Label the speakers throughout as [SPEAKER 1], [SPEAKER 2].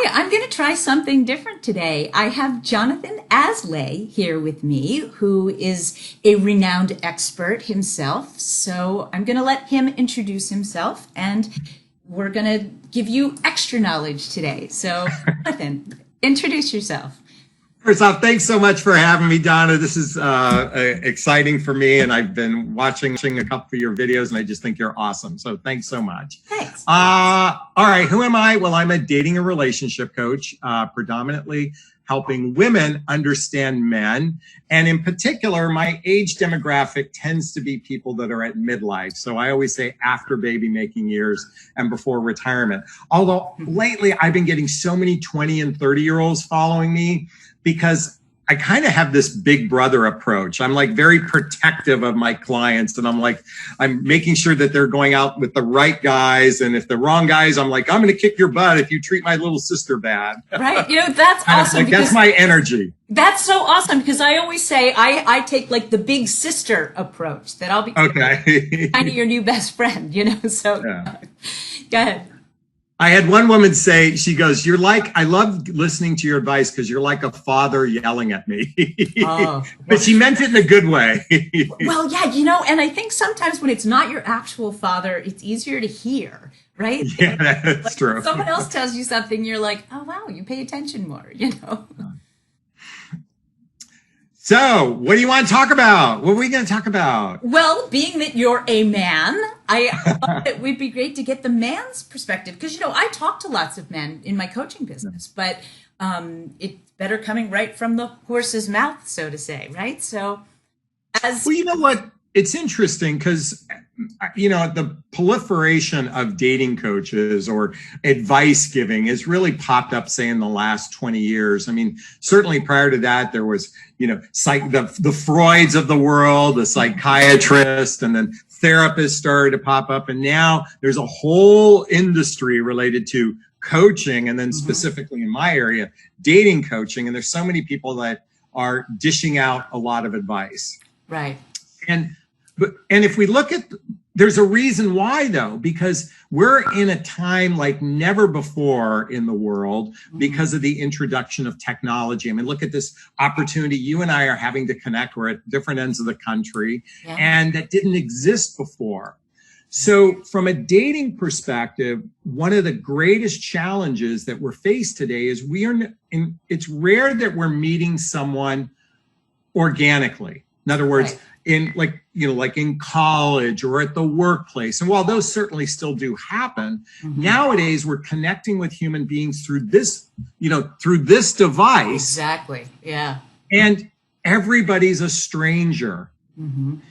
[SPEAKER 1] Hi, I'm going to try something different today. I have Jonathon Aslay here with me, who is a renowned expert himself. So I'm going to let him introduce himself, and we're going to give you extra knowledge today. So, Jonathon, introduce yourself.
[SPEAKER 2] First off, thanks so much for having me, Donna. This is exciting for me, and I've been watching a couple of your videos, and I just think you're awesome. So thanks so much.
[SPEAKER 1] Thanks.
[SPEAKER 2] All right, who am I? Well, I'm a dating and relationship coach, predominantly helping women understand men. And in particular, my age demographic tends to be people that are at midlife. So I always say after baby making years and before retirement. Although lately I've been getting so many 20 and 30-year-olds following me, because I kind of have this big brother approach. I'm like very protective of my clients, and I'm making sure that they're going out with the right guys. And if the wrong guys, I'm like, I'm going to kick your butt if you treat my little sister bad.
[SPEAKER 1] Right. That's awesome.
[SPEAKER 2] That's my energy.
[SPEAKER 1] That's so awesome, because I always say I take like the big sister approach, that I'll be
[SPEAKER 2] okay.
[SPEAKER 1] kind of your new best friend, so yeah. Go ahead.
[SPEAKER 2] I had one woman say, she goes, I love listening to your advice because you're like a father yelling at me. Oh, but she meant it in a good way.
[SPEAKER 1] Well, yeah, and I think sometimes when it's not your actual father, it's easier to hear, right?
[SPEAKER 2] Yeah, that's
[SPEAKER 1] like,
[SPEAKER 2] true.
[SPEAKER 1] When someone else tells you something, you're like, oh, wow, you pay attention more,
[SPEAKER 2] So, what do you want to talk about? What are we going to talk about?
[SPEAKER 1] Well, being that you're a man, I thought it would be great to get the man's perspective. Because, I talk to lots of men in my coaching business, but it's better coming right from the horse's mouth, so to say, right? So,
[SPEAKER 2] well, you know what? It's interesting because, the proliferation of dating coaches or advice giving has really popped up, say, in the last 20 years. I mean, certainly prior to that, there was, the Freuds of the world, the psychiatrists, and then therapists started to pop up. And now there's a whole industry related to coaching. And then specifically in my area, dating coaching. And there's so many people that are dishing out a lot of advice.
[SPEAKER 1] Right.
[SPEAKER 2] And if we look at, there's a reason why, though, because we're in a time like never before in the world because of the introduction of technology. I mean, look at this opportunity. You and I are having to connect. We're at different ends of the country, and that didn't exist before. So from a dating perspective, one of the greatest challenges that we're faced today is it's rare that we're meeting someone organically. In other words, in in college or at the workplace. And while those certainly still do happen, nowadays we're connecting with human beings through this, through this device.
[SPEAKER 1] Exactly. Yeah.
[SPEAKER 2] And everybody's a stranger. And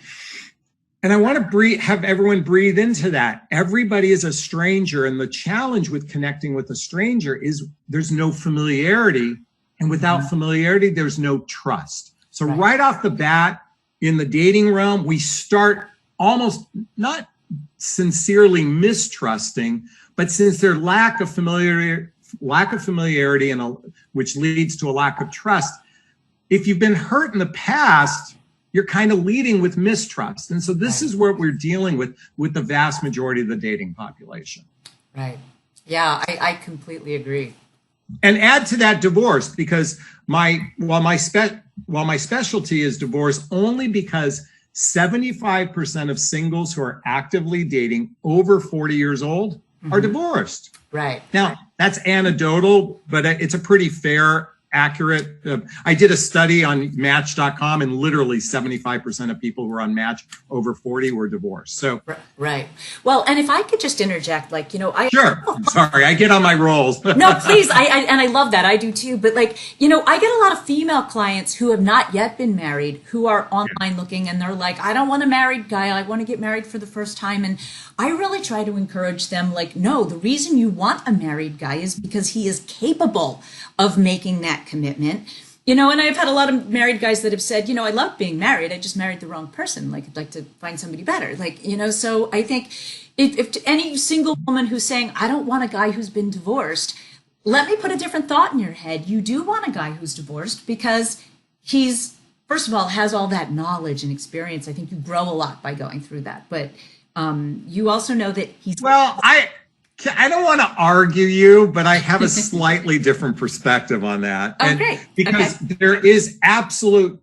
[SPEAKER 2] I want to have everyone breathe into that. Everybody is a stranger. And the challenge with connecting with a stranger is there's no familiarity. And without familiarity, there's no trust. So right off the bat, in the dating realm, we start almost not sincerely mistrusting, but since there's lack of familiarity, and which leads to a lack of trust. If you've been hurt in the past, you're kind of leading with mistrust. And so this is what we're dealing with the vast majority of the dating population.
[SPEAKER 1] Right. Yeah, I completely agree.
[SPEAKER 2] And add to that divorce, because while my specialty is divorce, only because 75% of singles who are actively dating over 40 years old are divorced.
[SPEAKER 1] Right.
[SPEAKER 2] Now, that's anecdotal, but it's a pretty fair, accurate. I did a study on Match.com, and literally 75% of people who were on Match over 40 were divorced. So
[SPEAKER 1] right. Well, and if I could just interject,
[SPEAKER 2] sure. Sorry, I get on my rolls.
[SPEAKER 1] No, please. I love that. I do too. But I get a lot of female clients who have not yet been married, who are online looking, and they're like, I don't want a married guy. I want to get married for the first time. And I really try to encourage them, no, the reason you want a married guy is because he is capable of making that commitment. And I've had a lot of married guys that have said, I love being married. I just married the wrong person. I'd like to find somebody better. So I think if any single woman who's saying, I don't want a guy who's been divorced, let me put a different thought in your head. You do want a guy who's divorced because he's, first of all, has all that knowledge and experience. I think you grow a lot by going through that. But you also know that he's...
[SPEAKER 2] Well, I don't want to argue you, but I have a slightly different perspective on that.
[SPEAKER 1] Oh, great.
[SPEAKER 2] Because there is absolute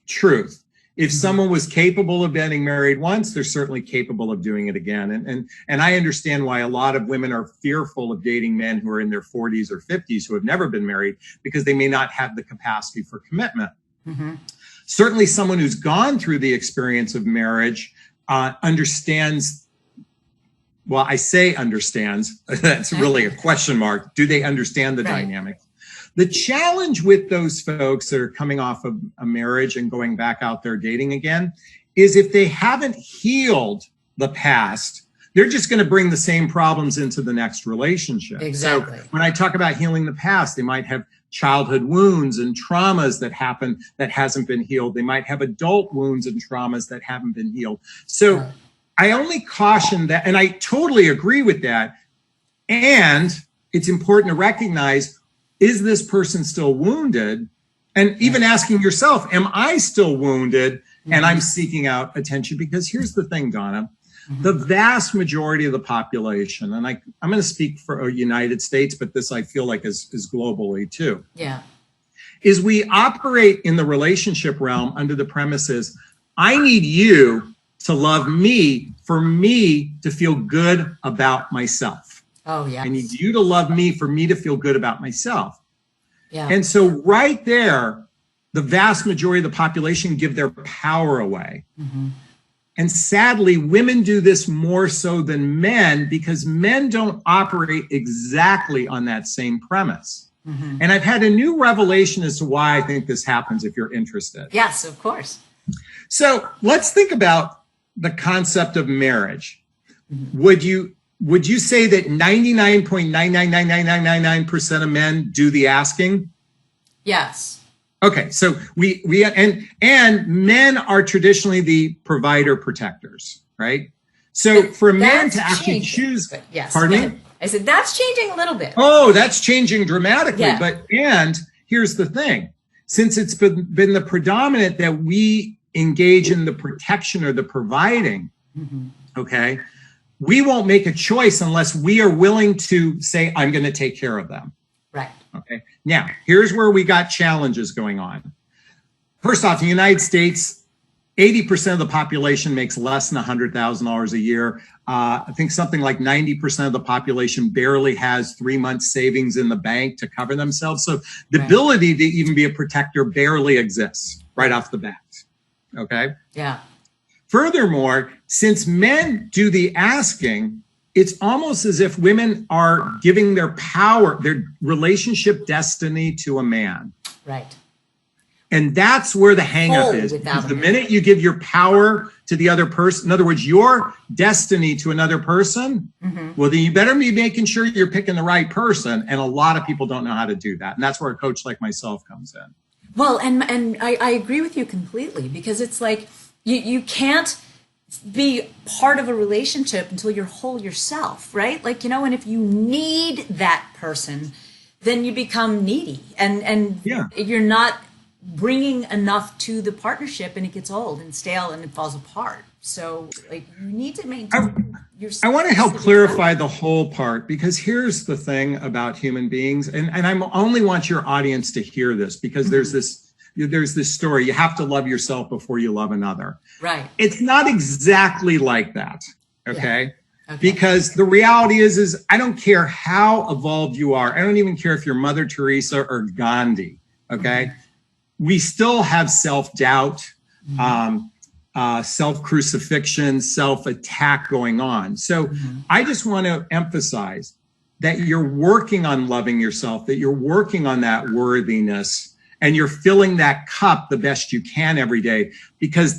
[SPEAKER 2] truth. If someone was capable of getting married once, they're certainly capable of doing it again. And I understand why a lot of women are fearful of dating men who are in their 40s or 50s who have never been married, because they may not have the capacity for commitment. Mm-hmm. Certainly someone who's gone through the experience of marriage understands. Well, I say understands. That's really a question mark. Do they understand the dynamics? The challenge with those folks that are coming off of a marriage and going back out there dating again is if they haven't healed the past, they're just going to bring the same problems into the next relationship.
[SPEAKER 1] Exactly.
[SPEAKER 2] So when I talk about healing the past, they might have childhood wounds and traumas that happen that hasn't been healed. They might have adult wounds and traumas that haven't been healed. So I only caution that, and I totally agree with that. And it's important to recognize, is this person still wounded? And even asking yourself, am I still wounded? And I'm seeking out attention? Because here's the thing, Donna, the vast majority of the population, and I'm going to speak for the United States, but this I feel like is globally too.
[SPEAKER 1] Yeah.
[SPEAKER 2] Is we operate in the relationship realm under the premises, I need you to love me for me to feel good about myself.
[SPEAKER 1] Oh, yeah.
[SPEAKER 2] I need you to love me for me to feel good about myself.
[SPEAKER 1] Yeah.
[SPEAKER 2] And so right there, the vast majority of the population give their power away. Mm-hmm. And sadly, women do this more so than men, because men don't operate exactly on that same premise. Mm-hmm. And I've had a new revelation as to why I think this happens, if you're interested.
[SPEAKER 1] Yes, of course.
[SPEAKER 2] So let's think about the concept of marriage. Mm-hmm. Would you say that 99.9999999% of men do the asking?
[SPEAKER 1] Yes.
[SPEAKER 2] Okay, so we and men are traditionally the provider protectors, right? So for a man to actually choose,
[SPEAKER 1] yes,
[SPEAKER 2] pardon me?
[SPEAKER 1] I said that's changing a little bit.
[SPEAKER 2] Oh, that's changing dramatically.
[SPEAKER 1] Yeah.
[SPEAKER 2] And here's the thing: since it's been the predominant that we engage in the protection or the providing, okay, we won't make a choice unless we are willing to say, I'm going to take care of them.
[SPEAKER 1] Right.
[SPEAKER 2] Okay. Now, here's where we got challenges going on. First off, in the United States, 80% of the population makes less than $100,000 a year. I think something like 90% of the population barely has 3 months savings in the bank to cover themselves. So the ability to even be a protector barely exists right off the bat. Okay.
[SPEAKER 1] Yeah.
[SPEAKER 2] Furthermore, since men do the asking, it's almost as if women are giving their power, their relationship destiny to a man.
[SPEAKER 1] Right.
[SPEAKER 2] And that's where the hang up is. Because the minute you give your power to the other person, in other words, your destiny to another person, well, then you better be making sure you're picking the right person. And a lot of people don't know how to do that. And that's where a coach like myself comes in.
[SPEAKER 1] Well, and I agree with you completely, because it's like you can't be part of a relationship until you're whole yourself, right? Like, and if you need that person, then you become needy and you're not bringing enough to the partnership, and it gets old and stale and it falls apart. So like you need to maintain
[SPEAKER 2] I want to help clarify the whole part, because here's the thing about human beings, and I only want your audience to hear this, because there's this story, you have to love yourself before you love another. Right. It's not exactly like that. Okay. Yeah. Okay. Because the reality is I don't care how evolved you are. I don't even care if you're Mother Teresa or Gandhi. Okay. We still have self-doubt, self-crucifixion, self-attack going on. So I just want to emphasize that you're working on loving yourself, that you're working on that worthiness, and you're filling that cup the best you can every day, because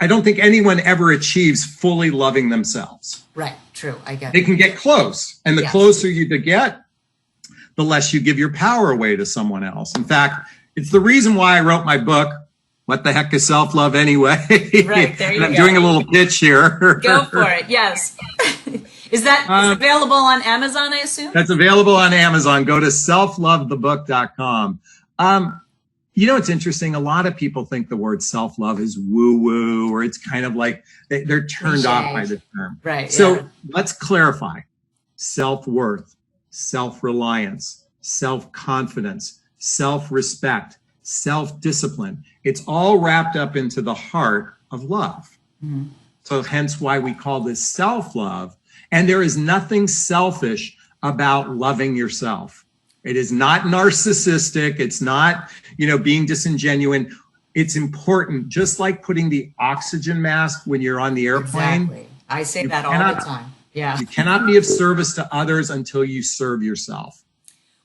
[SPEAKER 2] I don't think anyone ever achieves fully loving themselves.
[SPEAKER 1] Right. True. I get it.
[SPEAKER 2] They can get close. And the closer you get, the less you give your power away to someone else. In fact, it's the reason why I wrote my book, What the Heck is Self-Love Anyway? Right. There you go. I'm doing a little pitch here.
[SPEAKER 1] Go for it. Yes. Is that available on Amazon, I assume?
[SPEAKER 2] That's available on Amazon. Go to selflovethebook.com. It's interesting. A lot of people think the word self-love is woo-woo, or it's kind of like they're turned off by the term.
[SPEAKER 1] Right.
[SPEAKER 2] So let's clarify. self-worth, self-reliance, self-confidence, self-respect, self-discipline. It's all wrapped up into the heart of love. Mm-hmm. So hence why we call this self-love. And there is nothing selfish about loving yourself. It is not narcissistic. It's not, being disingenuous. It's important, just like putting the oxygen mask when you're on the airplane.
[SPEAKER 1] Exactly. I say that all the time. Yeah.
[SPEAKER 2] You cannot be of service to others until you serve yourself.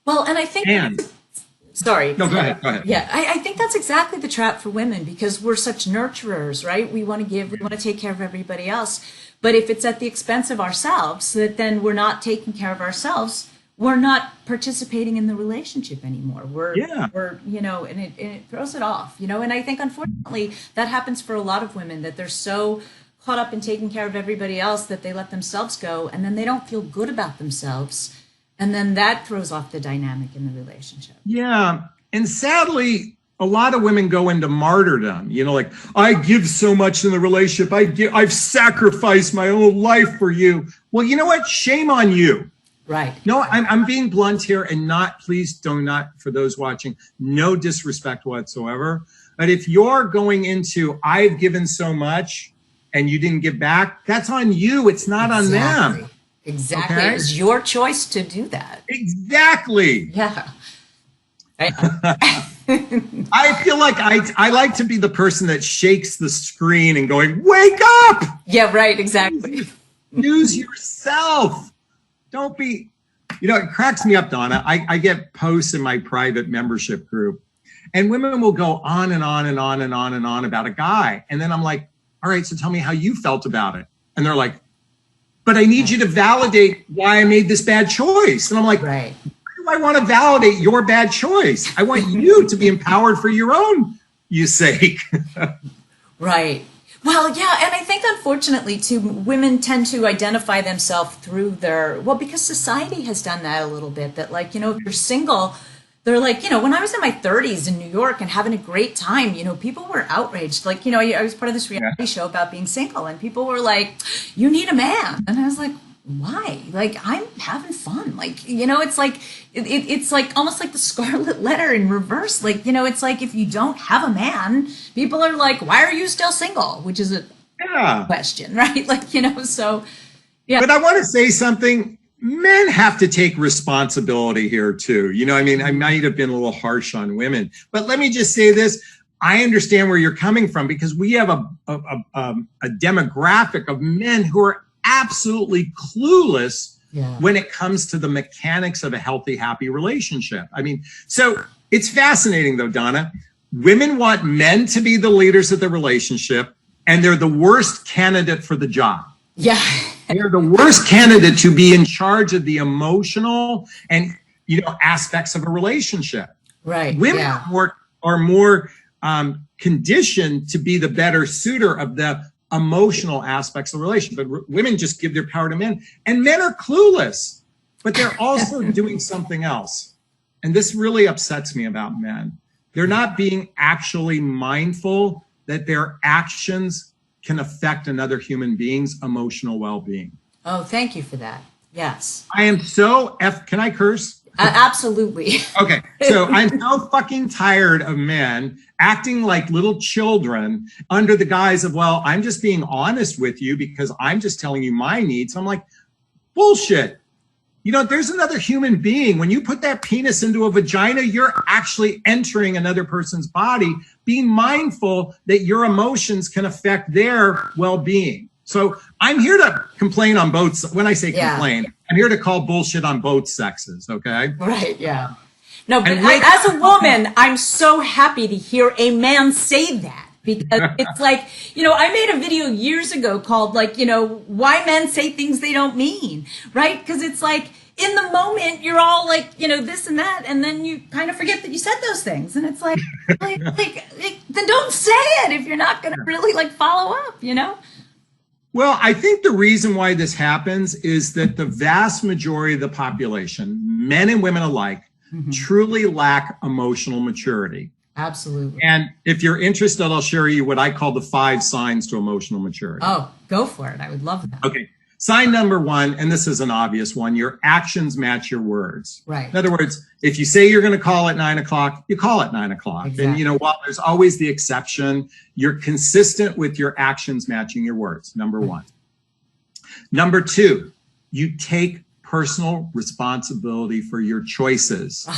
[SPEAKER 1] Well, and I think... Sorry.
[SPEAKER 2] No, go ahead.
[SPEAKER 1] Yeah, I think that's exactly the trap for women, because we're such nurturers, right? We want to give, we want to take care of everybody else. But if it's at the expense of ourselves, that then we're not taking care of ourselves, we're not participating in the relationship anymore. We're and it throws it off, and I think unfortunately that happens for a lot of women, that they're so caught up in taking care of everybody else that they let themselves go, and then they don't feel good about themselves. And then that throws off the dynamic in the relationship. Yeah.
[SPEAKER 2] And sadly, a lot of women go into martyrdom, like, I give so much in the relationship. I've sacrificed my whole life for you. Well, you know what? Shame on you.
[SPEAKER 1] Right.
[SPEAKER 2] No, I'm being blunt here, and please do not, for those watching, no disrespect whatsoever. But if you're going into, I've given so much and you didn't give back, that's on you. It's not on them.
[SPEAKER 1] Exactly.
[SPEAKER 2] Okay?
[SPEAKER 1] It's your choice to do that.
[SPEAKER 2] Exactly.
[SPEAKER 1] Yeah.
[SPEAKER 2] I feel like I like to be the person that shakes the screen and going, wake up.
[SPEAKER 1] Yeah, right. Exactly.
[SPEAKER 2] Use yourself. Don't be, it cracks me up, Donna. I get posts in my private membership group, and women will go on and on and on and on and on about a guy. And then I'm like, all right, so tell me how you felt about it. And they're like, but I need you to validate why I made this bad choice. And I'm like,
[SPEAKER 1] right.
[SPEAKER 2] Why do I want to validate your bad choice? I want you to be empowered for your own sake.
[SPEAKER 1] Right. Well, yeah. And I think unfortunately too, women tend to identify themselves through because society has done that a little bit, that if you're single, they're like, when I was in my 30s in New York and having a great time, people were outraged. I was part of this reality show about being single, and people were like, you need a man. And I was like, why? I'm having fun. It's it's like almost like the Scarlet Letter in reverse. It's like, if you don't have a man, people are like, why are you still single? Which is a question, right? So, yeah.
[SPEAKER 2] But I want to say something. Men have to take responsibility here too. I might have been a little harsh on women, but let me just say this. I understand where you're coming from, because we have a demographic of men who are absolutely clueless when it comes to the mechanics of a healthy, happy relationship. So it's fascinating though, Donna. Women want men to be the leaders of the relationship, and they're the worst candidate for the job.
[SPEAKER 1] Yeah.
[SPEAKER 2] They're the worst candidate to be in charge of the emotional and aspects of a relationship.
[SPEAKER 1] Right.
[SPEAKER 2] Women are more conditioned to be the better suitor of the emotional aspects of the relationship. But women just give their power to men, and men are clueless, but they're also doing something else. And this really upsets me about men. They're not being actually mindful that their actions can affect another human being's emotional well-being.
[SPEAKER 1] Oh, thank you for that. Yes.
[SPEAKER 2] I am so can I curse?
[SPEAKER 1] Absolutely.
[SPEAKER 2] Okay. So I'm so fucking tired of men acting like little children under the guise of, well, I'm just being honest with you because I'm just telling you my needs. I'm like, bullshit. There's another human being. When you put that penis into a vagina, you're actually entering another person's body. Be mindful that your emotions can affect their well-being. So I'm here to complain on both. When I say complain, I'm here to call bullshit on both sexes. Okay.
[SPEAKER 1] Right. Yeah. No, but as a woman, I'm so happy to hear a man say that, because it's like, I made a video years ago called why men say things they don't mean. Right. Because it's like, in the moment, you're all like, this and that, and then you kind of forget that you said those things. And it's like, then don't say it if you're not going to really follow up,
[SPEAKER 2] Well, I think the reason why this happens is that the vast majority of the population, men and women alike, truly lack emotional maturity.
[SPEAKER 1] Absolutely.
[SPEAKER 2] And if you're interested, I'll share you what I call the 5 signs to emotional maturity.
[SPEAKER 1] Oh, go for it. I would love that.
[SPEAKER 2] Okay. Sign number one, and this is an obvious one, your actions match your words.
[SPEAKER 1] Right.
[SPEAKER 2] In other words, if you say you're going to call at 9 o'clock, you call at 9 o'clock.
[SPEAKER 1] Exactly.
[SPEAKER 2] And, you know, while there's always the exception, you're consistent with your actions matching your words, number one. Number two, you take personal responsibility for your choices.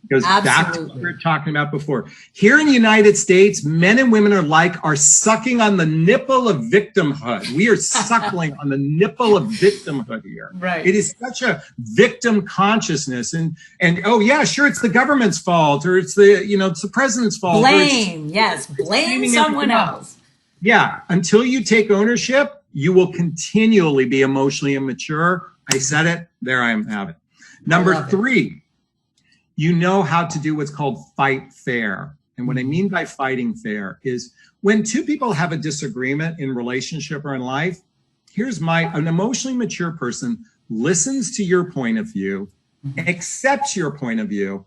[SPEAKER 2] Because that's what we were talking about before. Here in the United States, men and women are sucking on the nipple of victimhood. We are suckling on the nipple of victimhood here.
[SPEAKER 1] Right.
[SPEAKER 2] It is such a victim consciousness. And oh yeah, sure, it's the government's fault, or it's the, you know, it's the president's fault.
[SPEAKER 1] Blame, blame someone else.
[SPEAKER 2] Yeah, until you take ownership, you will continually be emotionally immature. I said it, there I am, have it. Number three, you know how to do what's called fight fair. And what I mean by fighting fair is when two people have a disagreement in relationship or in life, an emotionally mature person listens to your point of view, accepts your point of view,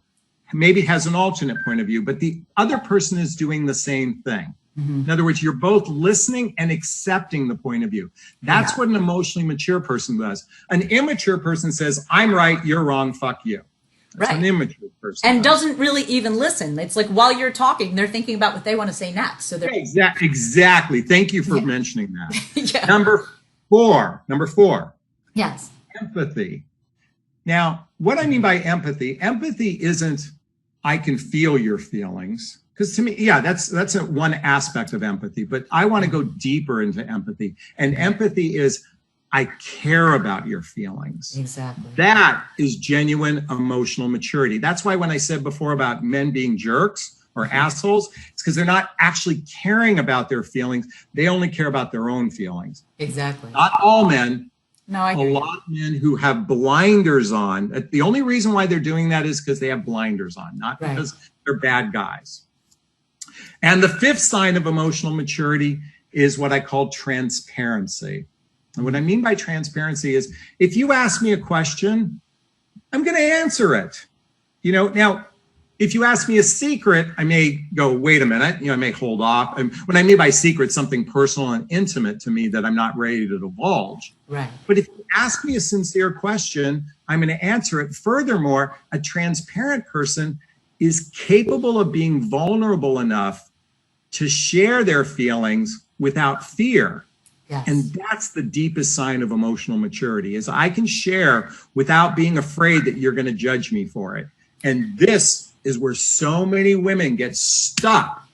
[SPEAKER 2] maybe has an alternate point of view, but the other person is doing the same thing. In other words, you're both listening and accepting the point of view. That's what an emotionally mature person does. An immature person says, I'm right, you're wrong, fuck you. That's an immature person.
[SPEAKER 1] And doesn't really even listen. It's like while you're talking, they're thinking about what they want to say next. So they're
[SPEAKER 2] exactly. Thank you for mentioning that. Number four. Yes. Empathy. Now, what I mean by empathy isn't I can feel your feelings. Because to me, that's one aspect of empathy. But I want to go deeper into empathy. And empathy is I care about your feelings.
[SPEAKER 1] Exactly.
[SPEAKER 2] That is genuine emotional maturity. That's why when I said before about men being jerks or assholes, it's because they're not actually caring about their feelings. They only care about their own feelings.
[SPEAKER 1] Exactly.
[SPEAKER 2] Not all men.
[SPEAKER 1] No,
[SPEAKER 2] a lot of men who have blinders on. The only reason why they're doing that is because they have blinders on, not because they're bad guys. And the fifth sign of emotional maturity is what I call transparency. And what I mean by transparency is if you ask me a question, I'm going to answer it. You know, now, if you ask me a secret, I may go, wait a minute, you know, I may hold off. And what I mean by secret, something personal and intimate to me that I'm not ready to divulge.
[SPEAKER 1] Right.
[SPEAKER 2] But if you ask me a sincere question, I'm going to answer it. Furthermore, a transparent person is capable of being vulnerable enough to share their feelings without fear.
[SPEAKER 1] Yes.
[SPEAKER 2] And that's the deepest sign of emotional maturity is I can share without being afraid that you're going to judge me for it. And this is where so many women get stuck.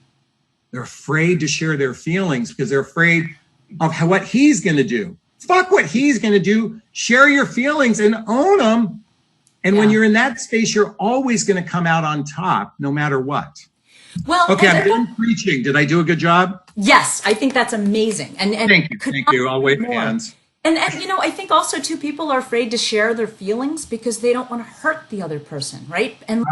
[SPEAKER 2] They're afraid to share their feelings because they're afraid of what he's going to do. Fuck what he's going to do. Share your feelings and own them. And when you're in that space, you're always going to come out on top no matter what.
[SPEAKER 1] Well,
[SPEAKER 2] okay, I'm done preaching. Did I do a good job?
[SPEAKER 1] Yes, I think that's amazing. And
[SPEAKER 2] thank you. I'll wait for hands.
[SPEAKER 1] And you know, I think also too, people are afraid to share their feelings because they don't want to hurt the other person, right? And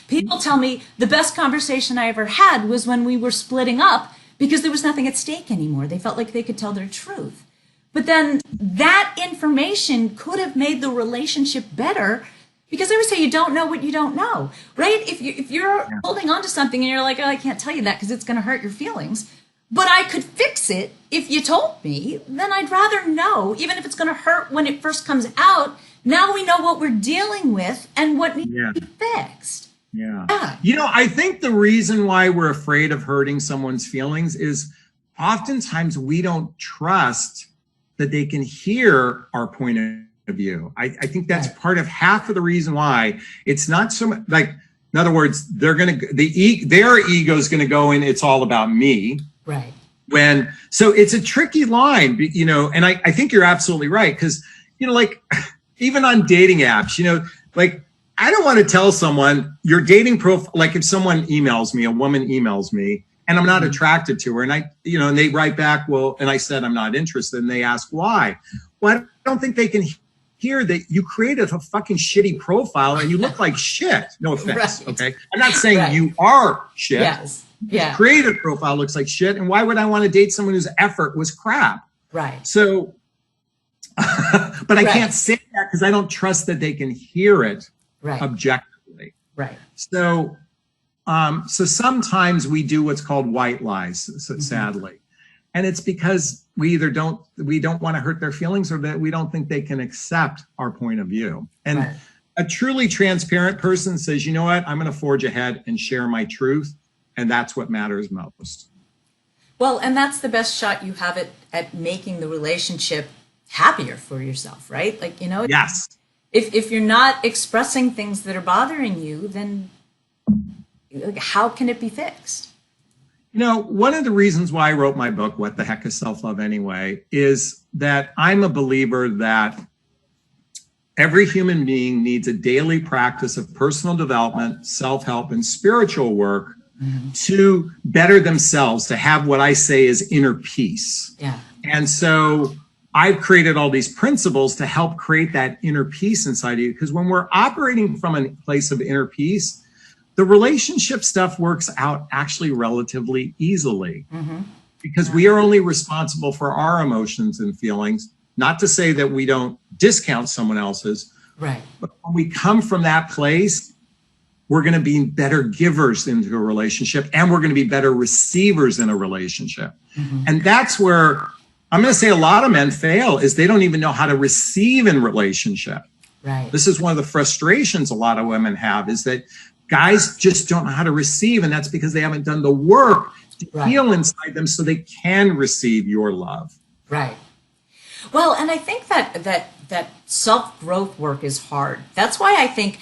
[SPEAKER 1] people tell me the best conversation I ever had was when we were splitting up because there was nothing at stake anymore. They felt like they could tell their truth. But then that information could have made the relationship better. Because I would say you don't know what you don't know, right? If you're holding on to something and you're like, oh, I can't tell you that because it's going to hurt your feelings, but I could fix it if you told me, then I'd rather know, even if it's going to hurt when it first comes out. Now we know what we're dealing with and what needs to be fixed.
[SPEAKER 2] Yeah. You know, I think the reason why we're afraid of hurting someone's feelings is oftentimes we don't trust that they can hear our point of view. I think that's part of half of the reason why it's not so much like, in other words, their ego is going to go in. It's all about me.
[SPEAKER 1] Right.
[SPEAKER 2] So it's a tricky line, you know, and I think you're absolutely right. Cause you know, like even on dating apps, you know, like I don't want to tell someone your dating profile, like if someone emails me, a woman emails me and I'm not attracted to her and and they write back, well, and I said, I'm not interested. And they ask why. Well, I don't think they can hear that you created a fucking shitty profile and you look like shit. No offense. Okay. I'm not saying you are shit.
[SPEAKER 1] Yes. Yeah.
[SPEAKER 2] Creative profile looks like shit. And why would I want to date someone whose effort was crap?
[SPEAKER 1] Right.
[SPEAKER 2] So, but I can't say that because I don't trust that they can hear it objectively.
[SPEAKER 1] Right.
[SPEAKER 2] So, so sometimes we do what's called white lies, sadly. And it's because we don't want to hurt their feelings, or that we don't think they can accept our point of view. And
[SPEAKER 1] Right.
[SPEAKER 2] a truly transparent person says, you know what, I'm going to forge ahead and share my truth. And that's what matters most.
[SPEAKER 1] Well, and that's the best shot you have at making the relationship happier for yourself, right? Like,
[SPEAKER 2] Yes.
[SPEAKER 1] if you're not expressing things that are bothering you, then how can it be fixed?
[SPEAKER 2] One of the reasons why I wrote my book, What the Heck is Self-Love Anyway, is that I'm a believer that every human being needs a daily practice of personal development, self-help, and spiritual work to better themselves, to have what I say is inner peace.
[SPEAKER 1] Yeah.
[SPEAKER 2] And so I've created all these principles to help create that inner peace inside of you. Because when we're operating from a place of inner peace, the relationship stuff works out actually relatively easily, because we are only responsible for our emotions and feelings. Not to say that we don't discount someone else's,
[SPEAKER 1] Right.
[SPEAKER 2] but when we come from that place, we're going to be better givers into a relationship, and we're going to be better receivers in a relationship. And that's where I'm going to say a lot of men fail, is they don't even know how to receive in relationship.
[SPEAKER 1] Right.
[SPEAKER 2] This is one of the frustrations a lot of women have, is that guys just don't know how to receive. And that's because they haven't done the work to heal inside them so they can receive your love.
[SPEAKER 1] Right. Well, and I think that self-growth work is hard. That's why I think,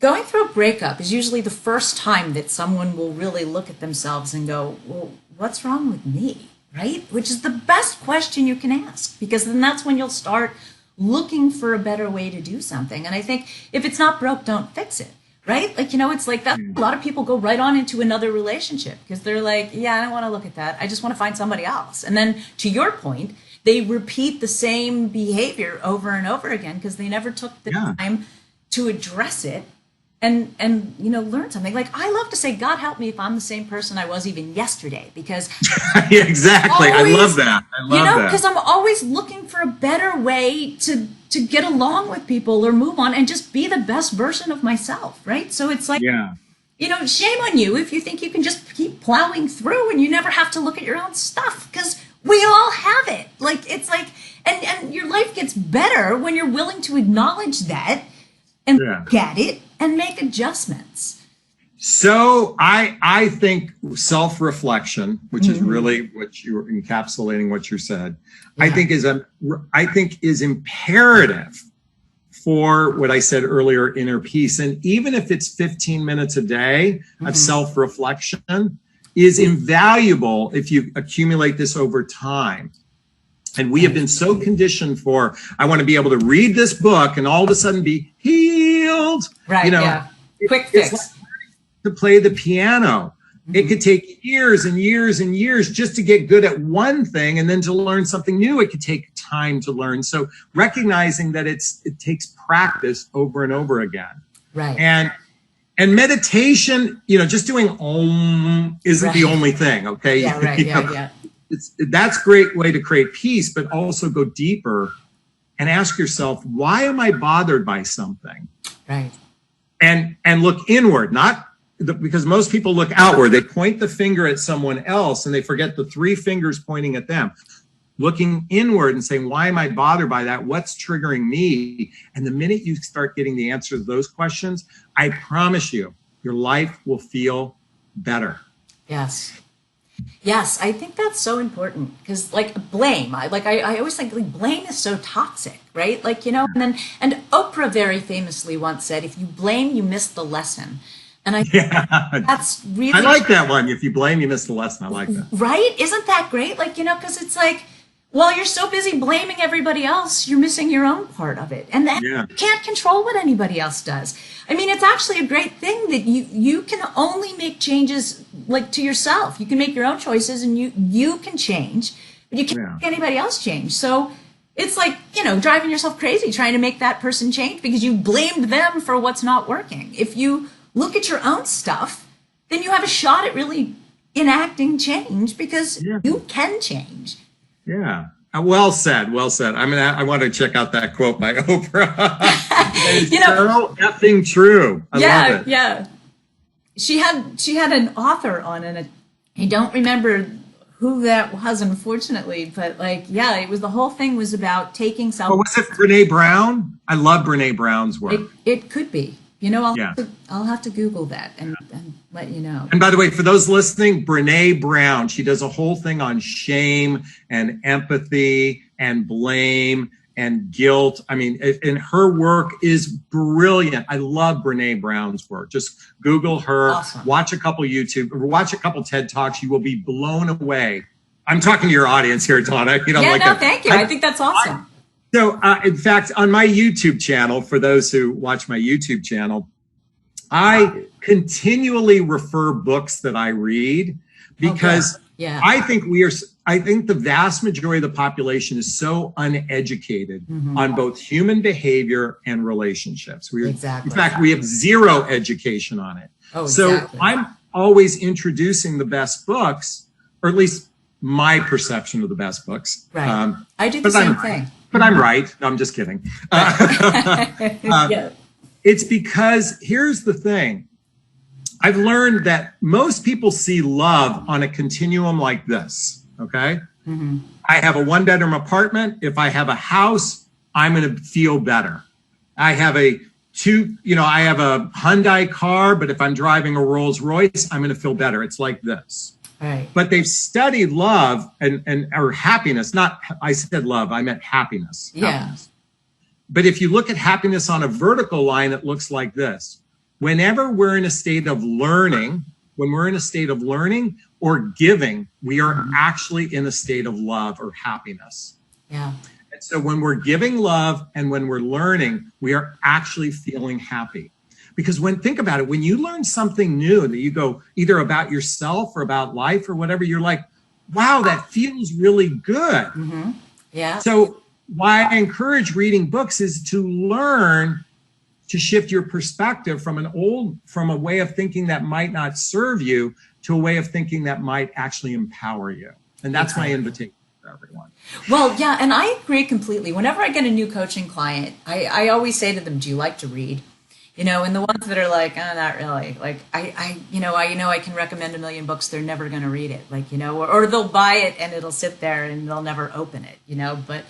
[SPEAKER 1] going through a breakup is usually the first time that someone will really look at themselves and go, well, what's wrong with me? Right? Which is the best question you can ask, because then that's when you'll start looking for a better way to do something. And I think if it's not broke, don't fix it. Right? Like, it's like that. A lot of people go right on into another relationship because they're like, yeah, I don't want to look at that. I just want to find somebody else. And then to your point, they repeat the same behavior over and over again because they never took the time to address it and learn something. Like, I love to say, God help me if I'm the same person I was even yesterday, because
[SPEAKER 2] exactly. I love that.
[SPEAKER 1] Because I'm always looking for a better way to get along with people or move on and just be the best version of myself, right? So it's like, shame on you if you think you can just keep plowing through and you never have to look at your own stuff, because we all have it. Like, it's like, and your life gets better when you're willing to acknowledge that and get it and make adjustments.
[SPEAKER 2] So I think self-reflection, which is really what you're encapsulating what you said, I think is imperative for what I said earlier, inner peace. And even if it's 15 minutes a day of self-reflection is invaluable if you accumulate this over time. And we have been so conditioned for, I want to be able to read this book and all of a sudden be healed.
[SPEAKER 1] Right. Quick fix.
[SPEAKER 2] It's like to play the piano. It could take years and years and years just to get good at one thing, and then to learn something new, it could take time to learn. So recognizing that it takes practice over and over again.
[SPEAKER 1] Right.
[SPEAKER 2] And meditation, just doing Om isn't the only thing. Okay.
[SPEAKER 1] Yeah. Right.
[SPEAKER 2] That's a great way to create peace, but also go deeper and ask yourself, why am I bothered by something?
[SPEAKER 1] Right.
[SPEAKER 2] And look inward, because most people look outward. They point the finger at someone else and they forget the three fingers pointing at them. Looking inward and saying, why am I bothered by that? What's triggering me? And the minute you start getting the answer to those questions, I promise you, your life will feel better.
[SPEAKER 1] Yes, I think that's so important, because like blame, I always think like blame is so toxic, right? Like, and Oprah very famously once said, if you blame, you miss the lesson. And that's really,
[SPEAKER 2] I like that one. If you blame, you miss the lesson. I like that.
[SPEAKER 1] Right? Isn't that great? Like, because it's like, while you're so busy blaming everybody else, you're missing your own part of it. And then you can't control what anybody else does. I mean, it's actually a great thing that you can only make changes like to yourself. You can make your own choices and you can change, but you can't make anybody else change. So it's like, driving yourself crazy trying to make that person change because you blamed them for what's not working. If you look at your own stuff, then you have a shot at really enacting change, because you can change.
[SPEAKER 2] Yeah. Well said. I want to check out that quote by Oprah. It's so effing true. I love it.
[SPEAKER 1] Yeah. She had an author on, and I don't remember who that was, unfortunately, but like, yeah, it was, the whole thing was about taking self.
[SPEAKER 2] Oh, was it Brene Brown? I love Brene Brown's work.
[SPEAKER 1] It could be. You know,
[SPEAKER 2] Yeah.
[SPEAKER 1] I'll have to Google that and let you know.
[SPEAKER 2] And by the way, for those listening, Brene Brown, she does a whole thing on shame and empathy and blame and guilt. I mean, and her work is brilliant. I love Brene Brown's work. Just Google her,
[SPEAKER 1] Awesome.
[SPEAKER 2] watch a couple TED Talks. You will be blown away. I'm talking to your audience here, Donna. You know,
[SPEAKER 1] thank you. I think that's awesome.
[SPEAKER 2] So, in fact, on my YouTube channel, for those who watch my YouTube channel, I continually refer books that I read because I think the vast majority of the population is so uneducated on both human behavior and relationships. In fact, we have zero education on it. So I'm always introducing the best books, or at least my perception of the best books.
[SPEAKER 1] Right. I do the same thing.
[SPEAKER 2] But I'm right. No, I'm just kidding. It's because here's the thing. I've learned that most people see love on a continuum like this. Okay. I have a 1-bedroom apartment. If I have a house, I'm going to feel better. I have a Hyundai car, but if I'm driving a Rolls Royce, I'm going to feel better. It's like this.
[SPEAKER 1] Right.
[SPEAKER 2] But they've studied love or happiness. Not, I said love, I meant happiness.
[SPEAKER 1] Yeah.
[SPEAKER 2] Happiness. But if you look at happiness on a vertical line, it looks like this. Whenever we're in a state of learning, or giving, we are actually in a state of love or happiness.
[SPEAKER 1] Yeah.
[SPEAKER 2] And so when we're giving love and when we're learning, we are actually feeling happy. Because think about it, when you learn something new that you go either about yourself or about life or whatever, you're like, wow, that feels really good.
[SPEAKER 1] Yeah.
[SPEAKER 2] So why I encourage reading books is to learn to shift your perspective from a way of thinking that might not serve you to a way of thinking that might actually empower you. And that's my invitation for everyone.
[SPEAKER 1] Well, yeah, and I agree completely. Whenever I get a new coaching client, I always say to them, do you like to read? You know, and the ones that are like, oh, not really. Like, I can recommend 1 million books. They're never going to read it. Like, you know, or they'll buy it and it'll sit there and they'll never open it, you know, but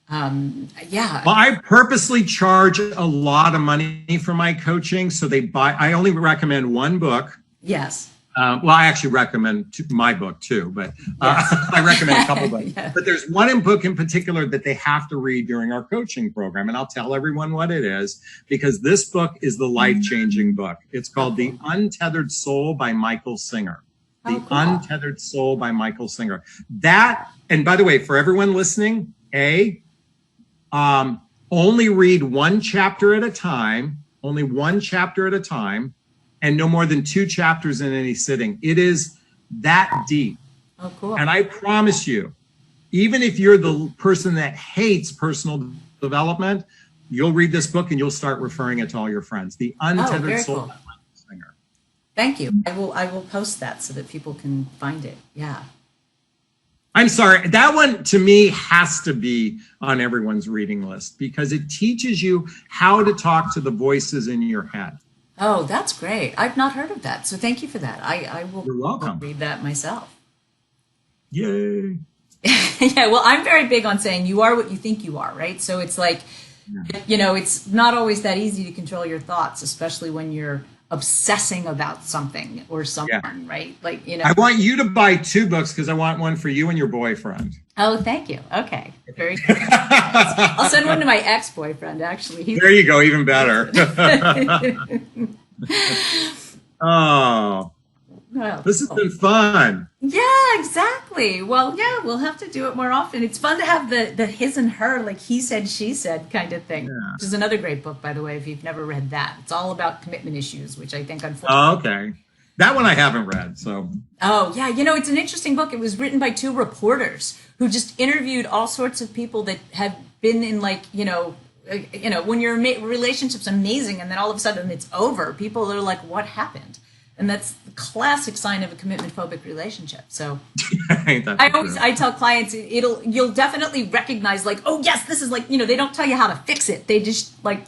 [SPEAKER 1] yeah.
[SPEAKER 2] Well, I purposely charge a lot of money for my coaching. So I only recommend one book.
[SPEAKER 1] Yes.
[SPEAKER 2] Well, I actually recommend my book too, but I recommend a couple books. Yeah. But there's one book in particular that they have to read during our coaching program. And I'll tell everyone what it is, because this book is the life-changing book. It's called The Untethered Soul by Michael Singer. The Untethered Soul by Michael Singer. That, and by the way, for everyone listening, only read one chapter at a time, and no more than 2 chapters in any sitting. It is that deep.
[SPEAKER 1] Oh, cool.
[SPEAKER 2] And I promise you, even if you're the person that hates personal development, you'll read this book and you'll start referring it to all your friends. The Untethered Soul by Michael Singer.
[SPEAKER 1] Thank you. I will post that so that people can find it. Yeah.
[SPEAKER 2] I'm sorry. That one, to me, has to be on everyone's reading list because it teaches you how to talk to the voices in your head.
[SPEAKER 1] Oh, that's great. I've not heard of that. So thank you for that. I will
[SPEAKER 2] You're welcome.
[SPEAKER 1] Read that myself.
[SPEAKER 2] Yay.
[SPEAKER 1] Yeah, well, I'm very big on saying you are what you think you are, right? So it's like, you know, it's not always that easy to control your thoughts, especially when you're obsessing about something or someone, right? Like, you know. I
[SPEAKER 2] want you to buy 2 books because I want one for you and your boyfriend.
[SPEAKER 1] Oh, thank you. Okay. Very good. I'll send one to my ex-boyfriend, actually.
[SPEAKER 2] There you go. Even better. Oh. Well, this has been fun.
[SPEAKER 1] Yeah, exactly. Well, yeah, we'll have to do it more often. It's fun to have the his and her, like he said, she said kind of thing. Yeah. Which is another great book, by the way, if you've never read that. It's all about commitment issues, which I think, unfortunately.
[SPEAKER 2] Oh, okay. That one I haven't read, so. Oh,
[SPEAKER 1] yeah. You know, it's an interesting book. It was written by 2 reporters who just interviewed all sorts of people that had been in, like, you know, when your relationship's amazing and then all of a sudden it's over, people are like, what happened? And that's the classic sign of a commitment-phobic relationship. So I tell clients, you'll definitely recognize, like, oh yes, this is like, you know, they don't tell you how to fix it. They just like.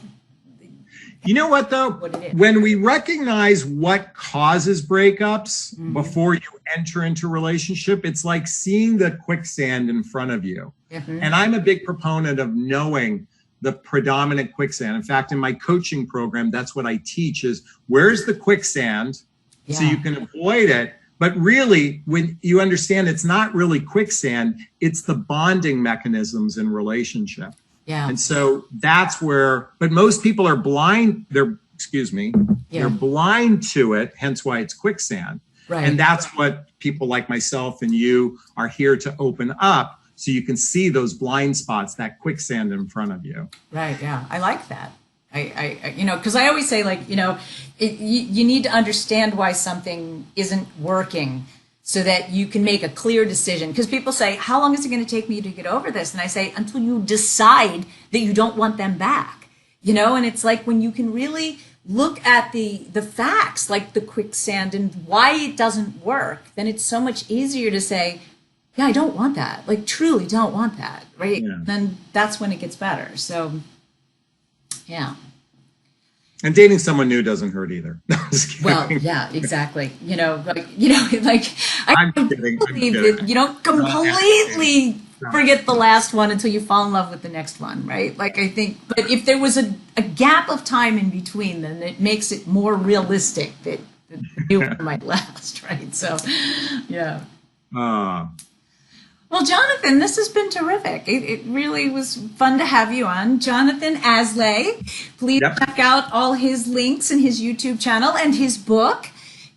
[SPEAKER 2] You know what, though?
[SPEAKER 1] What it is.
[SPEAKER 2] When we recognize what causes breakups before you enter into a relationship, it's like seeing the quicksand in front of you. And I'm a big proponent of knowing the predominant quicksand. In fact, in my coaching program, that's what I teach is where's the quicksand so you can avoid it. But really, when you understand it's not really quicksand, it's the bonding mechanisms in relationship.
[SPEAKER 1] Yeah.
[SPEAKER 2] And so that's where, but most people are blind. They're blind to it. Hence why it's quicksand.
[SPEAKER 1] Right.
[SPEAKER 2] And that's what people like myself and you are here to open up so you can see those blind spots, that quicksand in front of you.
[SPEAKER 1] Right. Yeah. I like that. I because I always say, like, you need to understand why something isn't working so that you can make a clear decision. Because people say, how long is it going to take me to get over this? And I say, until you decide that you don't want them back, and it's like when you can really look at the facts, like the quicksand and why it doesn't work, then it's so much easier to say, yeah, I don't want that. Like, truly don't want that. Right.
[SPEAKER 2] Yeah.
[SPEAKER 1] Then that's when it gets better. So, yeah.
[SPEAKER 2] And dating someone new doesn't hurt either. No, I'm just kidding.
[SPEAKER 1] Well, yeah, exactly. I
[SPEAKER 2] I'm
[SPEAKER 1] can't
[SPEAKER 2] kidding.
[SPEAKER 1] believe that you don't completely forget the last one until you fall in love with the next one, right? Like, I think, but if there was a gap of time in between, then it makes it more realistic that the new one might last, right? So, yeah. Well, Jonathon, this has been terrific. It really was fun to have you on. Jonathon Aslay. Please check out all his links and his YouTube channel and his book.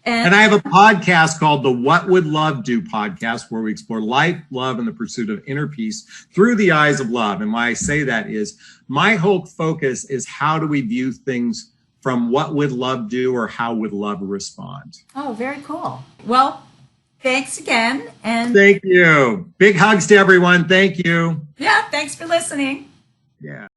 [SPEAKER 1] And
[SPEAKER 2] I have a podcast called the What Would Love Do podcast, where we explore life, love, and the pursuit of inner peace through the eyes of love. And why I say that is my whole focus is how do we view things from what would love do or how would love respond.
[SPEAKER 1] Oh, very cool. Well, thanks again. And
[SPEAKER 2] thank you. Big hugs to everyone. Thank you.
[SPEAKER 1] Yeah, thanks for listening.
[SPEAKER 2] Yeah.